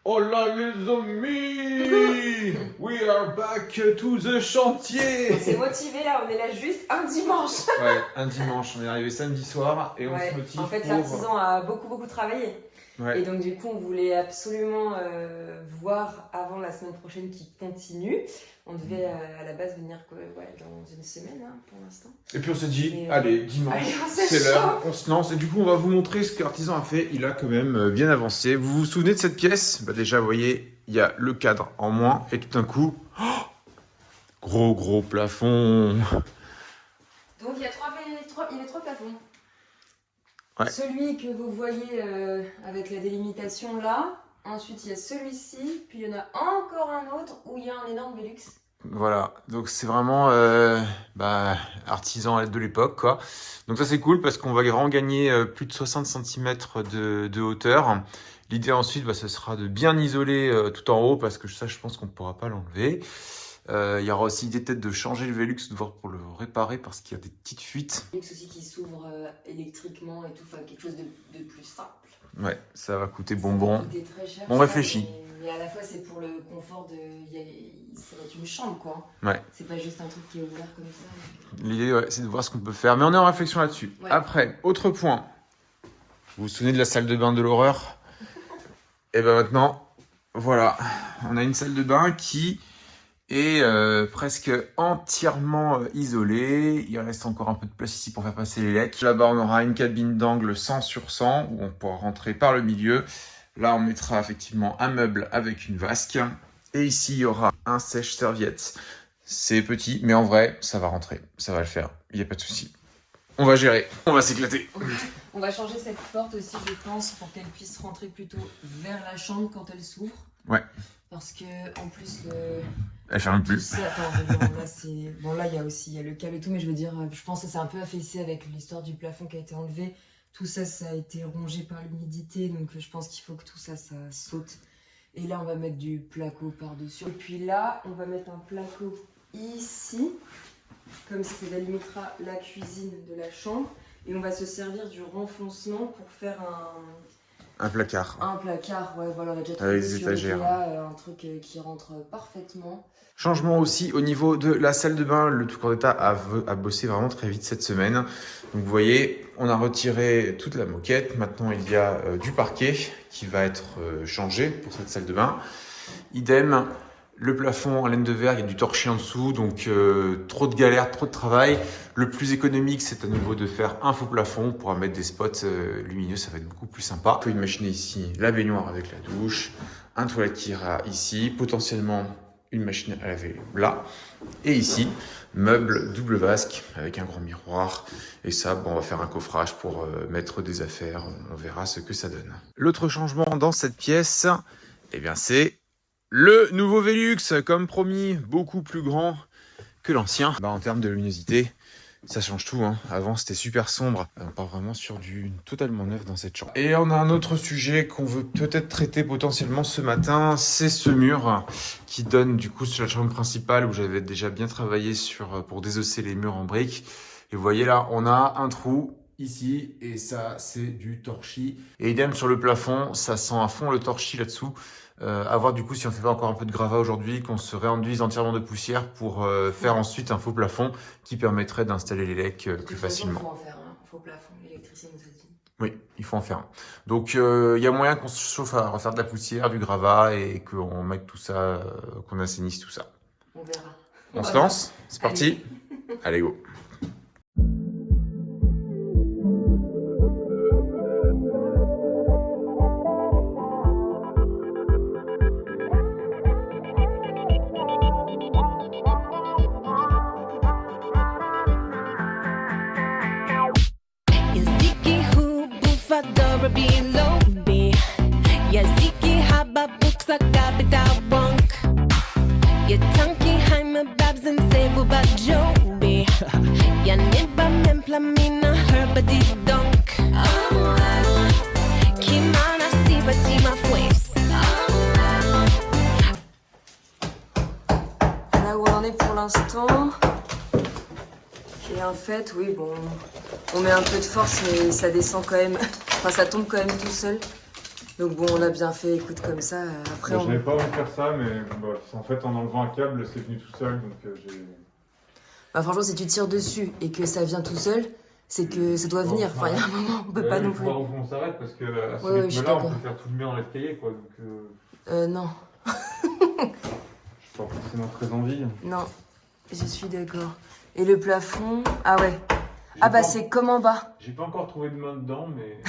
Hola les amis! We are back to the chantier! On s'est motivé là, on est là juste un dimanche. Ouais, un dimanche, on est arrivé samedi soir et on Ouais, se motive en fait, pour... l'artisan a beaucoup travaillé. Ouais. Et donc du coup, on voulait absolument voir avant la semaine prochaine qui continue. On devait à la base venir dans une semaine hein, pour l'instant. Et puis on s'est dit, Et, allez, dimanche, c'est l'heure, on se lance. Et du coup, on va vous montrer ce que l'artisan a fait. Il a quand même bien avancé. Vous vous souvenez de cette pièce? Bah déjà, vous voyez, il y a le cadre en moins et tout d'un coup, gros plafond. Donc il y a trois plafonds. Ouais. Celui que vous voyez avec la délimitation là. Ensuite, il y a celui-ci, puis il y en a encore un autre où il y a un énorme Velux. Voilà, donc c'est vraiment artisan de l'époque, quoi. Donc ça, c'est cool parce qu'on va vraiment gagner plus de 60 cm de hauteur. L'idée ensuite, ce sera de bien isoler tout en haut parce que ça, je pense qu'on ne pourra pas l'enlever. Il y aura aussi l'idée peut-être de changer le Velux, de voir pour le réparer parce qu'il y a des petites fuites. Velux aussi qui s'ouvre électriquement et tout, enfin quelque chose de plus simple. Ouais, ça va coûter bonbon. Ça va coûter très cher. On réfléchit. Mais à la fois, c'est pour le confort de... Ça va être une chambre, quoi. Ouais. C'est pas juste un truc qui est ouvert comme ça. L'idée, ouais, c'est de voir ce qu'on peut faire. Mais on est en réflexion là-dessus. Ouais. Après, autre point. Vous vous souvenez de la salle de bain de l'horreur? Et ben maintenant, voilà. On a une salle de bain qui est presque entièrement isolée. Il reste encore un peu de place ici pour faire passer les lecs. Là-bas, on aura une cabine d'angle 100 sur 100 où on pourra rentrer par le milieu. Là, on mettra effectivement un meuble avec une vasque. Et ici, il y aura un sèche-serviette. C'est petit, mais en vrai, ça va rentrer. Ça va le faire. Il n'y a pas de souci. On va gérer. On va s'éclater. On va changer cette porte aussi, je pense, pour qu'elle puisse rentrer plutôt vers la chambre quand elle s'ouvre. Ouais. Parce que, en plus, Elle ferme plus. ça, là, il y a le câble et tout, mais je veux dire, je pense que c'est un peu affaissé avec l'histoire du plafond qui a été enlevé. Tout ça, ça a été rongé par l'humidité, donc je pense qu'il faut que tout ça, ça saute. Et là, on va mettre du placo par-dessus. Et puis là, on va mettre un placo ici, comme ça, ça délimitera la cuisine de la chambre. Et on va se servir du renfoncement pour faire Un placard. un placard. Ouais, voilà, on a déjà trouvé Avec des sur étagères. Ikea, un truc qui rentre parfaitement. Changement aussi au niveau de la salle de bain. Le tout corps d'état a bossé vraiment très vite cette semaine. Donc vous voyez, on a retiré toute la moquette. Maintenant, il y a du parquet qui va être changé pour cette salle de bain. Idem, le plafond en laine de verre, il y a du torchis en dessous. Donc trop de galère, trop de travail. Le plus économique, c'est à nouveau de faire un faux plafond. On pourra mettre des spots lumineux, ça va être beaucoup plus sympa. On peut imaginer ici la baignoire avec la douche, un toilette qui ira ici, potentiellement une machine à laver là, et ici, meuble double vasque avec un grand miroir, et ça, on va faire un coffrage pour mettre des affaires, on verra ce que ça donne. L'autre changement dans cette pièce, eh bien c'est le nouveau Velux, comme promis, beaucoup plus grand que l'ancien. En termes de luminosité, ça change tout, hein. Avant c'était super sombre, on part vraiment sur du totalement neuf dans cette chambre. Et on a un autre sujet qu'on veut peut-être traiter potentiellement ce matin, c'est ce mur qui donne du coup sur la chambre principale où j'avais déjà bien travaillé pour désosser les murs en briques. Et vous voyez là, on a un trou ici et ça c'est du torchis. Et idem sur le plafond, ça sent à fond le torchis là-dessous. À voir du coup si on fait pas encore un peu de gravat aujourd'hui, qu'on se réenduise entièrement de poussière pour faire ensuite un faux plafond qui permettrait d'installer les lecs plus facilement. Il faut en faire un faux plafond, l'électricien nous a dit. Oui, il faut en faire un. Donc il y a moyen qu'on se chauffe à refaire de la poussière, du gravat et qu'on mette tout ça, qu'on assainisse tout ça. On verra. On se lance? C'est parti? Allez go! Là où on en est pour l'instant. Et en fait, oui, bon, on met un peu de force, mais ça descend quand même. Enfin, ça tombe quand même tout seul. Donc bon, on a bien fait, écoute, comme ça. Après, Je n'avais pas envie de faire ça, mais bah, en fait, en enlevant un câble, c'est venu tout seul, donc j'ai... Bah, franchement, si tu tires dessus et que ça vient tout seul, c'est que ça doit venir. Enfin, il y a un moment, on peut pas non plus. Il faut voir où on s'arrête, parce que à ce Ouais, rythme-là, on peut faire tout le mur dans l'escalier, quoi. Donc, non. je suis pas forcément très envie. Non, je suis d'accord. Et le plafond, ah ouais. Ah bah c'est comme en bas. J'ai pas encore trouvé de main dedans, mais...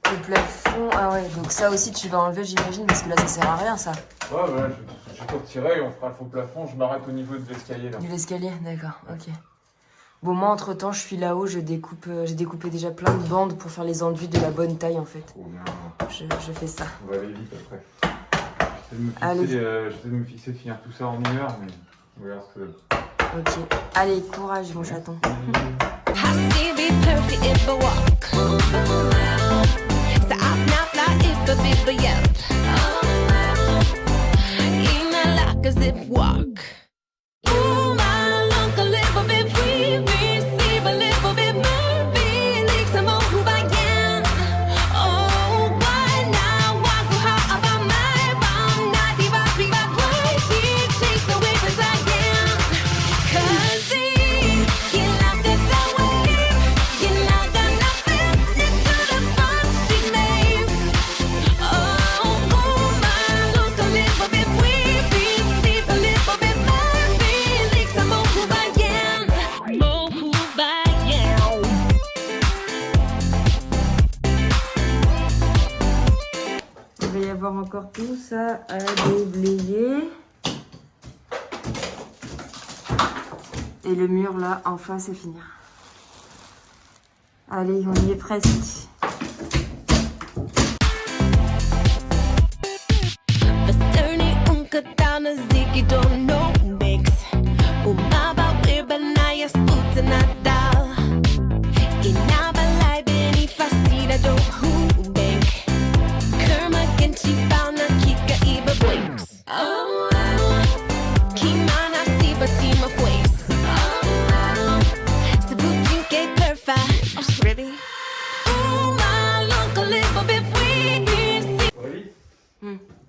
Le plafond, ah ouais, donc ça aussi tu vas enlever j'imagine, parce que là ça sert à rien ça. Ouais, je vais tout retirer et on fera le faux plafond, je m'arrête au niveau de l'escalier là. De l'escalier, d'accord, ok. Bon, moi entre temps je suis là-haut, j'ai découpé déjà plein de bandes pour faire les enduits de la bonne taille en fait. Oh, bien. Je fais ça. On va aller vite après. J'essaie de me fixer de finir tout ça en 1 heure, mais on verra ce que ça donne. Ok, allez, courage mon chaton. Il va y avoir encore tout ça à déblayer. Et le mur là, enfin c'est fini. Allez, on y est presque.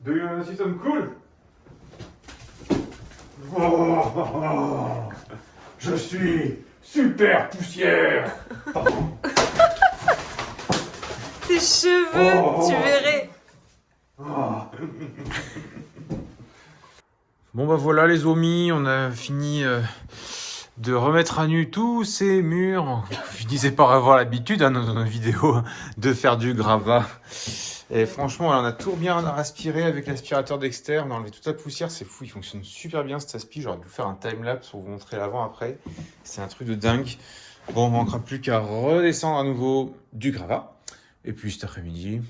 Do you wanna see some cool? Oh, je suis super poussière. Tes cheveux, tu verrais. Bon bah voilà les amis, on a fini de remettre à nu tous ces murs. Je disais pas avoir l'habitude dans nos vidéos de faire du gravat. Et franchement, on a tout bien aspiré avec l'aspirateur Dexter. On a enlevé toute la poussière, c'est fou, il fonctionne super bien cet aspi. J'aurais dû faire un timelapse pour vous montrer l'avant-après. C'est un truc de dingue. Bon, on manquera plus qu'à redescendre à nouveau du gravat. Et puis cet après-midi,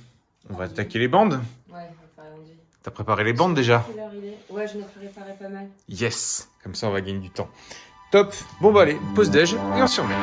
on va attaquer les bandes. Ouais, on va faire l'enduit. T'as préparé les bandes déjà? Quelle heure il est? Ouais, j'en ai préparé pas mal. Yes! Comme ça, on va gagner du temps. Top! Bon bah allez, pause déj et on se remet.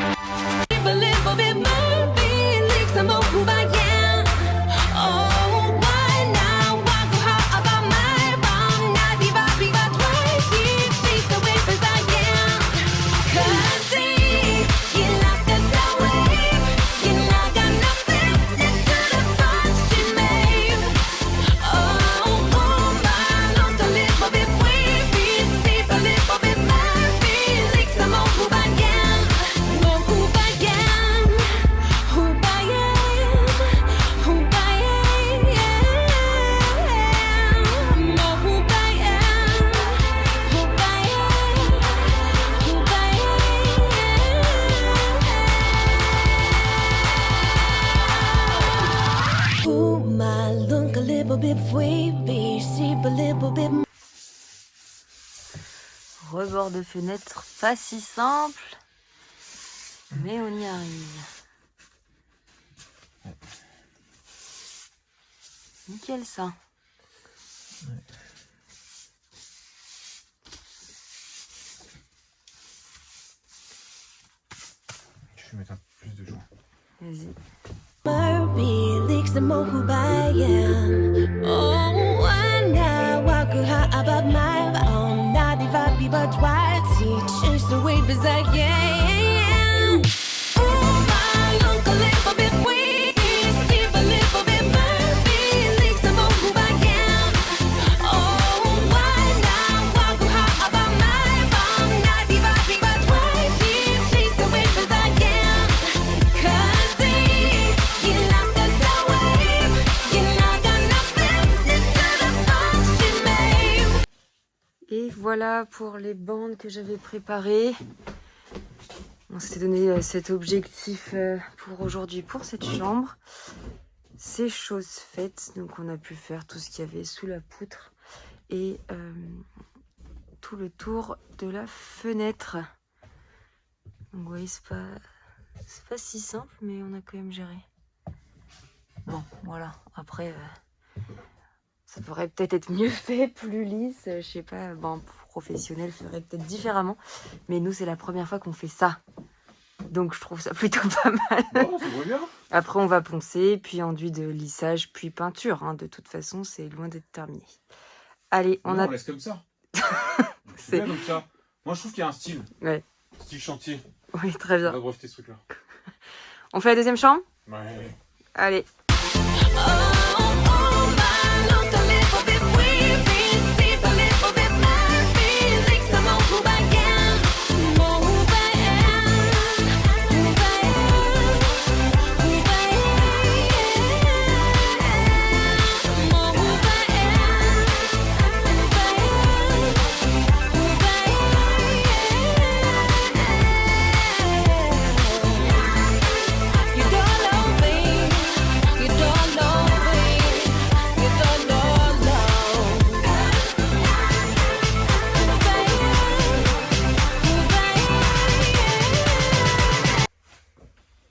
Rebord de fenêtre, pas si simple, mais on y arrive. Nickel ça. Ouais. Je vais mettre un peu plus de joint. Vas-y. voilà pour les bandes que j'avais préparées. On s'est donné cet objectif pour aujourd'hui, pour cette chambre. C'est chose faite, donc on a pu faire tout ce qu'il y avait sous la poutre et tout le tour de la fenêtre. Donc vous voyez, c'est pas si simple, mais on a quand même géré. Bon, voilà. Après, ça pourrait peut-être être mieux fait, plus lisse. Je sais pas, bon, professionnel ferait peut-être différemment. Mais nous, c'est la première fois qu'on fait ça. Donc, je trouve ça plutôt pas mal. Bon, ça va bien. Après, on va poncer, puis enduit de lissage, puis peinture. Hein. De toute façon, c'est loin d'être terminé. Allez, on laisse comme ça. C'est bien comme ça. Moi, je trouve qu'il y a un style. Ouais. Style chantier. Oui, très bien. On va breveter ce truc-là. On fait la deuxième chambre? Ouais. Allez.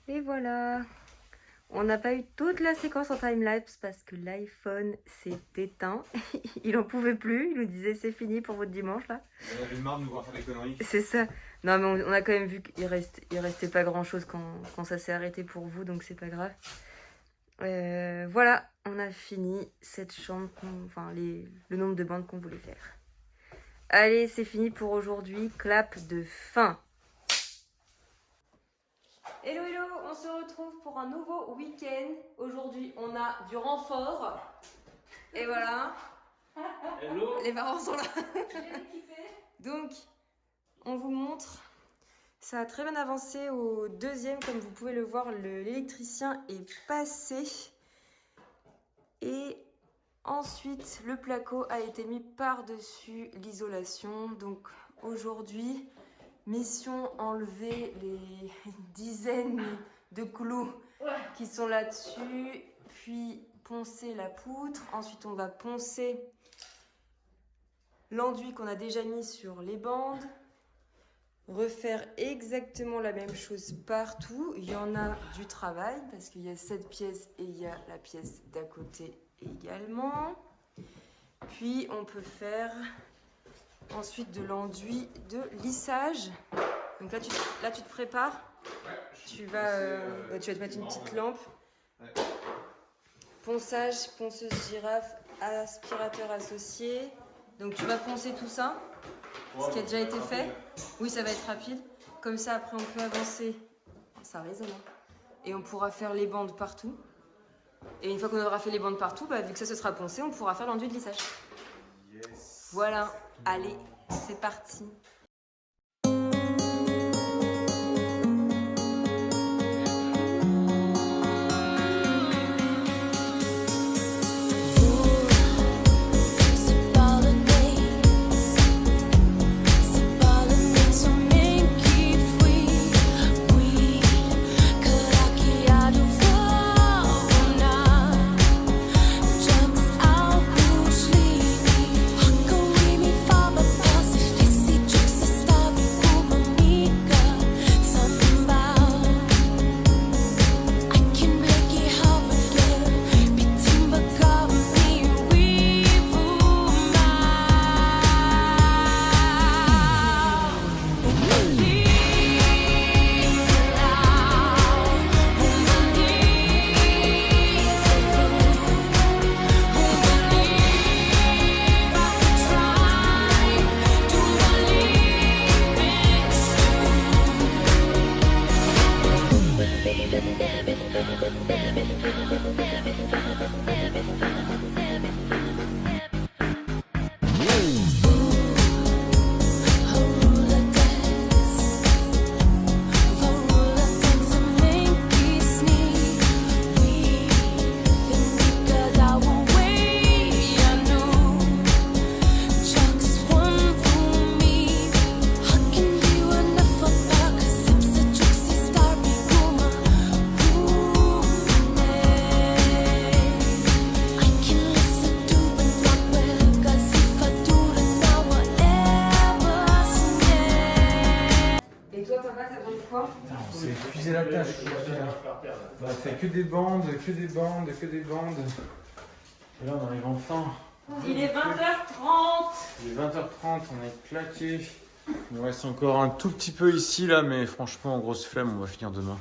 Et voilà, on n'a pas eu toute la séquence en timelapse parce que l'iPhone s'est éteint. Il en pouvait plus, il nous disait c'est fini pour votre dimanche là. On avait marre de nous voir faire des conneries. C'est ça. Non mais on a quand même vu qu'il restait pas grand chose quand ça s'est arrêté pour vous, donc c'est pas grave. Voilà, on a fini cette chambre, enfin le nombre de bandes qu'on voulait faire. Allez, c'est fini pour aujourd'hui, clap de fin. Hello hello, on se retrouve pour un nouveau week-end. Aujourd'hui, on a du renfort. Et voilà. Hello. Les parents sont là. Donc, on vous montre. Ça a très bien avancé au deuxième. Comme vous pouvez le voir, l'électricien est passé. Et ensuite, le placo a été mis par-dessus l'isolation. Donc, aujourd'hui... mission enlever les dizaines de clous qui sont là-dessus, puis poncer la poutre. Ensuite, on va poncer l'enduit qu'on a déjà mis sur les bandes. Refaire exactement la même chose partout. Il y en a du travail parce qu'il y a cette pièce et il y a la pièce d'à côté également. Puis, on peut faire... ensuite de l'enduit de lissage. Donc là tu te prépares. Ouais, tu vas te mettre une petite lampe. Ouais. Ponçage, ponceuse girafe, aspirateur associé. Donc tu vas poncer tout ça, ce qui a déjà été fait. Oui, ça va être rapide. Comme ça après on peut avancer. Ça résonne. Et on pourra faire les bandes partout. Et une fois qu'on aura fait les bandes partout, vu que ça se sera poncé, on pourra faire l'enduit de lissage. Yes. Voilà, allez, c'est parti. tâche. On a fait que des bandes, que des bandes, que des bandes. Et là on arrive enfin. Il est 20h30. Il est 20h30, on est claqué. Il nous reste encore un tout petit peu ici là, mais franchement en grosse flemme, on va finir demain.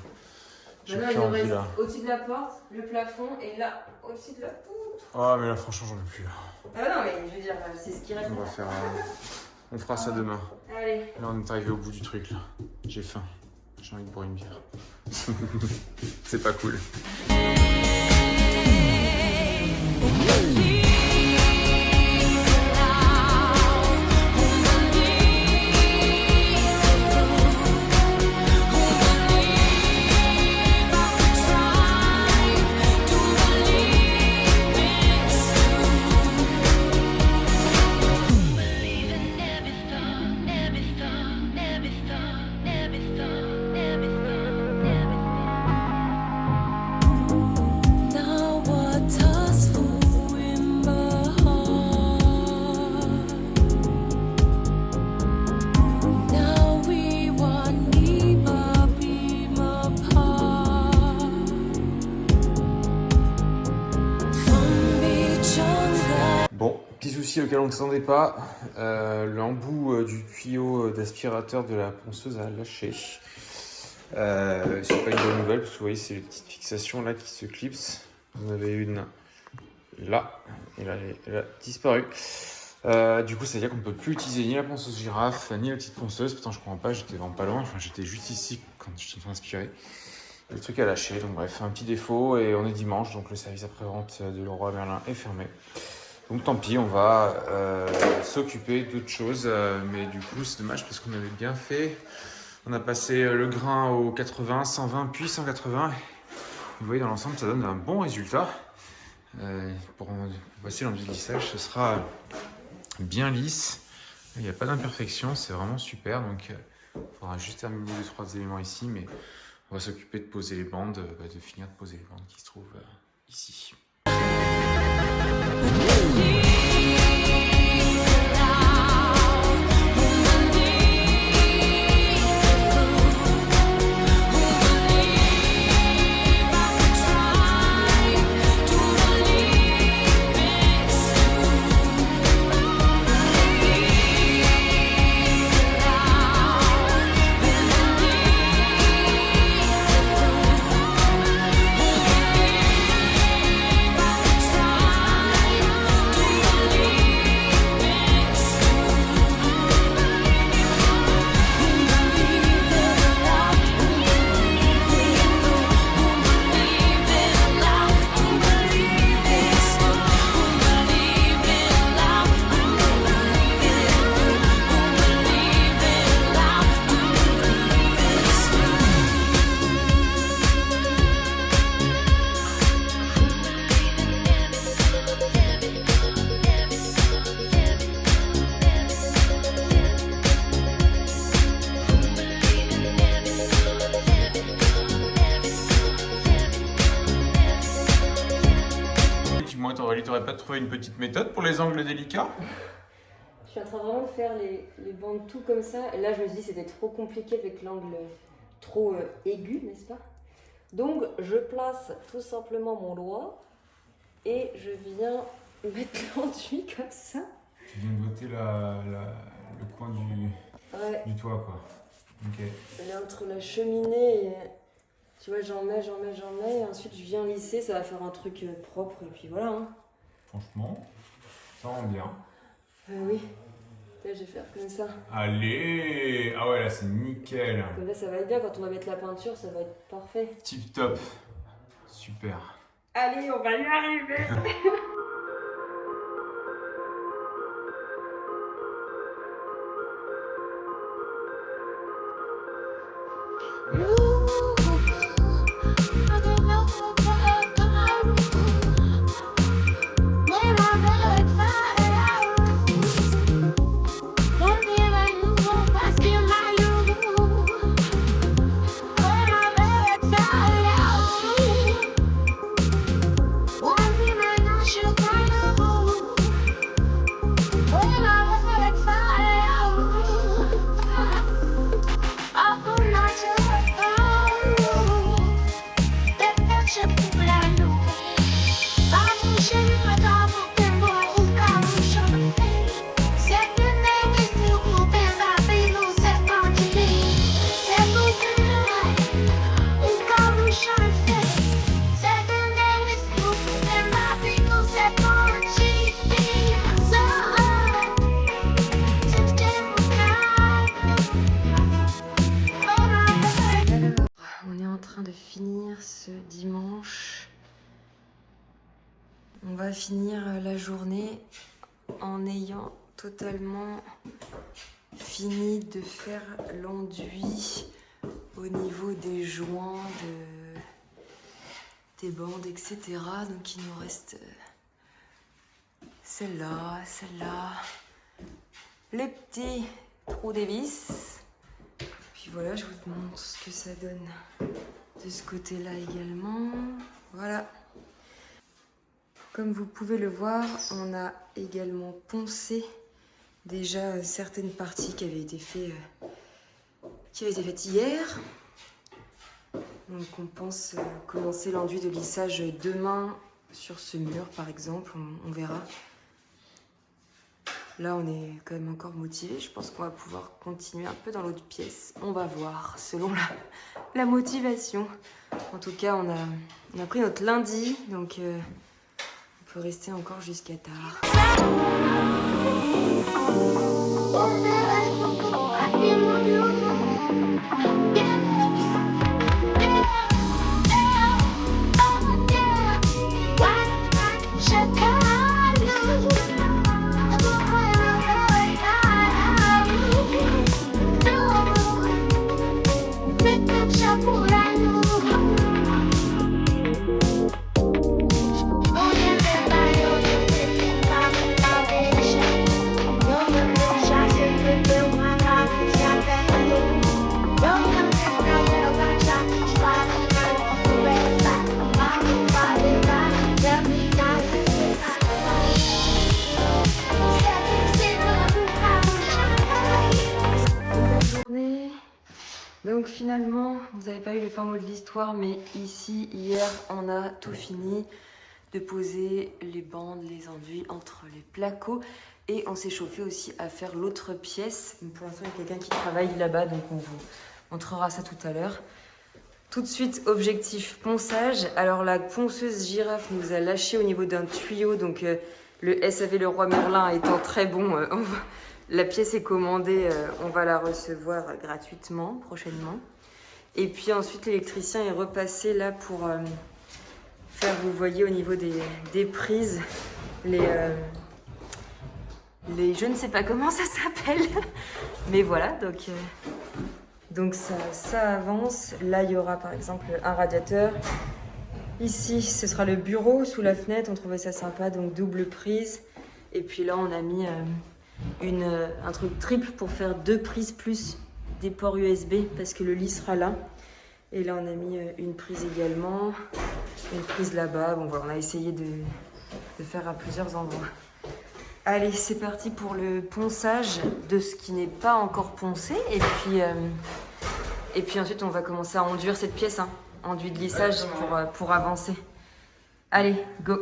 J'ai Maintenant, plus il nous envie reste là. au-dessus de la porte, le plafond et là, au-dessus de la poutre. Ah mais là franchement j'en peux plus là. Ah non, mais je veux dire, c'est ce qui reste. On va faire on fera ça demain. Allez. Là on est arrivé au bout du truc là. J'ai faim. J'ai envie de boire une bière. C'est pas cool. Bon, petit souci auquel on ne s'attendait pas, l'embout du tuyau d'aspirateur de la ponceuse a lâché. C'est pas une bonne nouvelle parce que vous voyez c'est les petites fixations là qui se clipsent. Vous en avez une là et là elle a disparu. Du coup ça veut dire qu'on ne peut plus utiliser ni la ponceuse girafe ni la petite ponceuse. Pourtant je comprends pas, j'étais vraiment pas loin, enfin j'étais juste ici quand j'étais en train d'aspirer. Le truc a lâché, donc bref, un petit défaut et on est dimanche, donc le service après-vente de Leroy Merlin est fermé. Donc tant pis, on va s'occuper d'autres choses, mais du coup c'est dommage parce qu'on avait bien fait. On a passé le grain au 80, 120, puis 180. Vous voyez dans l'ensemble ça donne un bon résultat. Pour passer l'enduit de lissage, ce sera bien lisse. Il n'y a pas d'imperfection, c'est vraiment super. Donc il faudra juste terminer 2-3 éléments ici, mais on va s'occuper de poser les bandes, de finir de poser les bandes qui se trouvent ici. Aurélie, t'aurais pas trouvé une petite méthode pour les angles délicats? Je suis en train vraiment de faire les bandes tout comme ça. Et là, je me suis dit que c'était trop compliqué avec l'angle trop aigu, n'est-ce pas? Donc, je place tout simplement mon doigt et je viens mettre l'enduit comme ça. Tu viens de botter le coin du toit, quoi. Ok. Et là, entre la cheminée et... Tu vois, j'en mets, et ensuite je viens lisser, ça va faire un truc propre, et puis voilà. Hein. Franchement, ça rend bien. Oui, là je vais faire comme ça. Allez! Ah ouais, là c'est nickel. Comme là ça va être bien, quand on va mettre la peinture, ça va être parfait. Tip top. Super. Allez, on va y arriver. One woman, I should On va finir la journée en ayant totalement fini de faire l'enduit au niveau des joints, des bandes, etc. Donc il nous reste celle-là, les petits trous des vis. Puis voilà, je vous montre ce que ça donne de ce côté-là également. Voilà. Comme vous pouvez le voir, on a également poncé déjà certaines parties qui avaient été faites hier. Donc on pense commencer l'enduit de lissage demain sur ce mur par exemple, on verra. Là on est quand même encore motivé, je pense qu'on va pouvoir continuer un peu dans l'autre pièce. On va voir selon la motivation. En tout cas on a pris notre lundi, donc on peut rester encore jusqu'à tard. Donc finalement, vous n'avez pas eu le fin mot de l'histoire, mais ici, hier, on a tout fini de poser les bandes, les enduits entre les placos. Et on s'est chauffé aussi à faire l'autre pièce. Pour l'instant, il y a quelqu'un qui travaille là-bas, donc on vous montrera ça tout à l'heure. Tout de suite, objectif ponçage. Alors la ponceuse girafe nous a lâché au niveau d'un tuyau, donc le SAV Leroy Merlin étant très bon, la pièce est commandée, on va la recevoir gratuitement prochainement. Et puis ensuite l'électricien est repassé là pour faire, vous voyez au niveau des prises, les je ne sais pas comment ça s'appelle, mais voilà, donc ça avance. Là il y aura par exemple un radiateur. Ici ce sera le bureau sous la fenêtre, on trouvait ça sympa, donc double prise. Et puis là on a mis un truc triple pour faire 2 prises plus des ports USB parce que le lit sera là. Et là on a mis une prise également, une prise là-bas. Bon voilà, on a essayé de faire à plusieurs endroits. Allez, c'est parti pour le ponçage de ce qui n'est pas encore poncé. Et puis ensuite on va commencer à enduire cette pièce, hein, enduit de lissage pour avancer. Allez, go!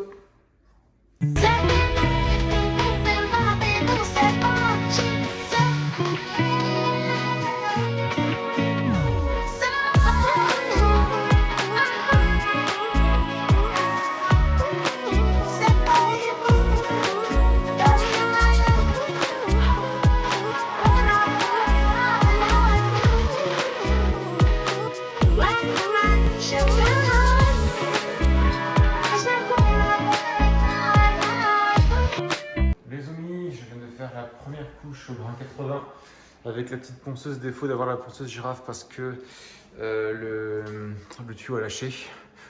Au grain 80 avec la petite ponceuse. Défaut d'avoir la ponceuse girafe parce que le tuyau a lâché,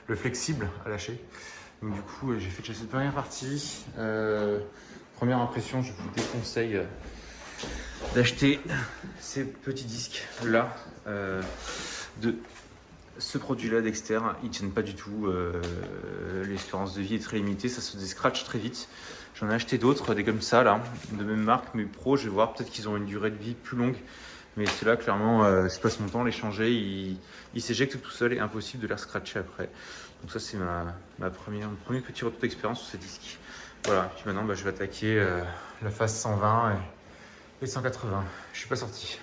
le flexible a lâché. Donc du coup j'ai fait cette première partie. Première impression, je vous déconseille d'acheter ces petits disques là de ce produit là Dexter. Ils tiennent pas du tout, l'espérance de vie est très limitée, ça se déscratche très vite. J'en ai acheté d'autres, des comme ça là, de même marque, mais pro, je vais voir, peut-être qu'ils ont une durée de vie plus longue. Mais ceux-là, clairement, je passe mon temps à les changer, ils s'éjectent tout seuls et impossible de les scratcher après. Donc ça, c'est mon premier petit retour d'expérience sur ces disques. Voilà, puis maintenant, je vais attaquer la phase 120 et 180. Je suis pas sorti.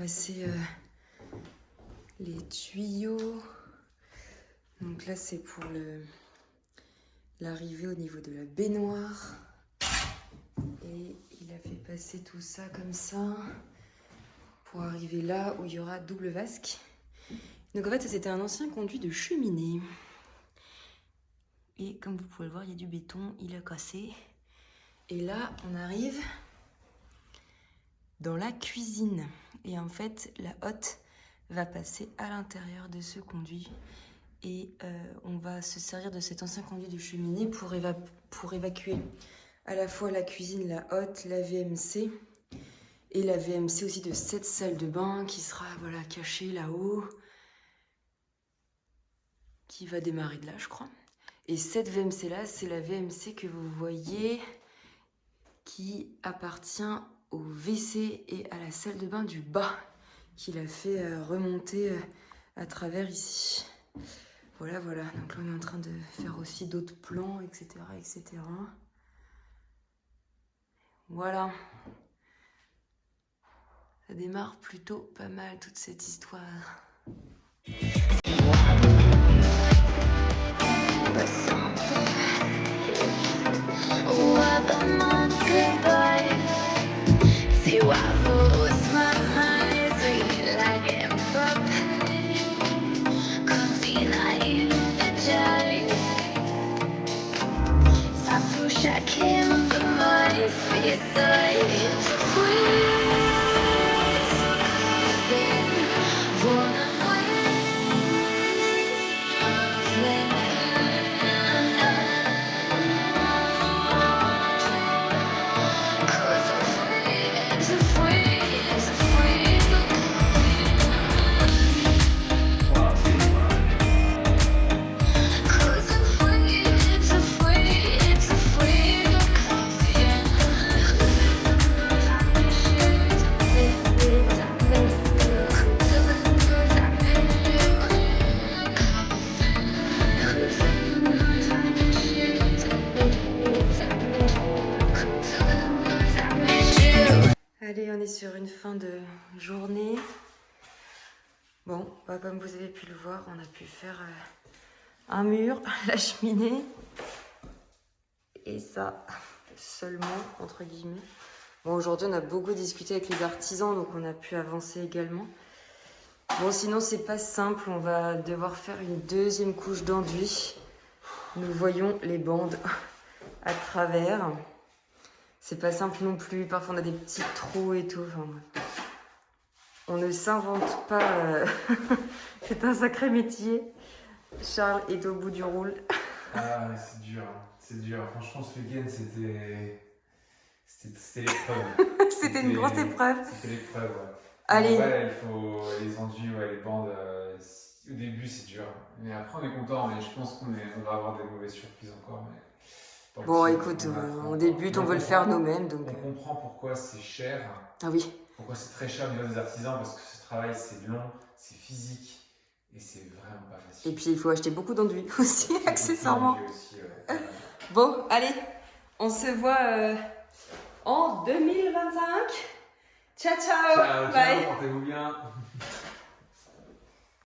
passer les tuyaux. Donc là, c'est pour l'arrivée au niveau de la baignoire. Et il a fait passer tout ça comme ça pour arriver là où il y aura double vasque. Donc en fait, ça c'était un ancien conduit de cheminée. Et comme vous pouvez le voir, il y a du béton, il a cassé. Et là, on arrive dans la cuisine. Et en fait, la hotte va passer à l'intérieur de ce conduit. Et on va se servir de cet ancien conduit de cheminée pour évacuer à la fois la cuisine, la hotte, la VMC. Et la VMC aussi de cette salle de bain qui sera voilà, cachée là-haut. Qui va démarrer de là, je crois. Et cette VMC là, c'est la VMC que vous voyez qui appartient au WC et à la salle de bain du bas, qu'il a fait remonter à travers ici. Voilà, voilà. Donc là, on est en train de faire aussi d'autres plans, etc., etc. Voilà. Ça démarre plutôt pas mal, toute cette histoire. Allez, on est sur une fin de journée. Bon, bah, comme vous avez pu le voir, on a pu faire un mur, la cheminée. Et ça, seulement, entre guillemets. Bon, aujourd'hui, on a beaucoup discuté avec les artisans, donc on a pu avancer également. Bon, sinon, c'est pas simple. On va devoir faire une deuxième couche d'enduit. Nous voyons les bandes à travers. C'est pas simple non plus. Parfois, on a des petits trous et tout. Enfin, on ne s'invente pas. C'est un sacré métier. Charles est au bout du roule. Ah, c'est dur. C'est dur. Franchement, ce week-end, c'était l'épreuve. C'était une grosse épreuve. C'était l'épreuve, ouais. Allez. Ouais, il faut les enduits, ouais, les bandes. Au début, c'est dur. Mais après, on est content. Mais je pense qu'on va avoir des mauvaises surprises encore. Mais... Bon, écoute, on débute, on veut le faire nous-mêmes. Donc... On comprend pourquoi c'est cher. Ah oui. Pourquoi c'est très cher au niveau des artisans, parce que ce travail, c'est long, c'est physique et c'est vraiment pas facile. Et puis, il faut acheter beaucoup d'enduit aussi, accessoirement. Aussi, ouais. Bon, allez, on se voit en 2025. Ciao, ciao. Ciao, bye. Portez-vous bien.